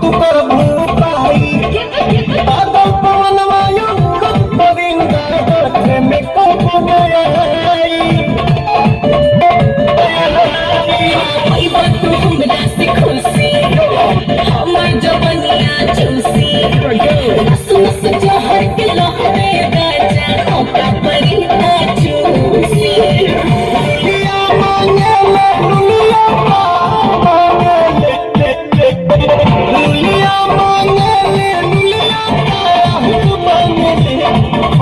तू कर भूपाई बादल पवन वायु परिंदा हाथे में कब गई कोई बात तू हमरा से खुशी हमर जवनिया चूसी नस नस जहर के लहरे राजा होका परिंदा चूसी दुनिया मांगे ले दुनिया मांगे ले दुनिया मांगे ले दुनिया मांगे ले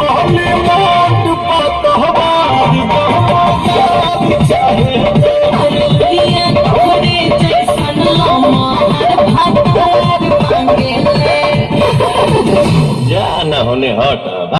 हमें मोट पतवारी बहवारी चाहे अरे पिया तोरे जैसन लम्हार भातार मांगे ले जा ना होने हट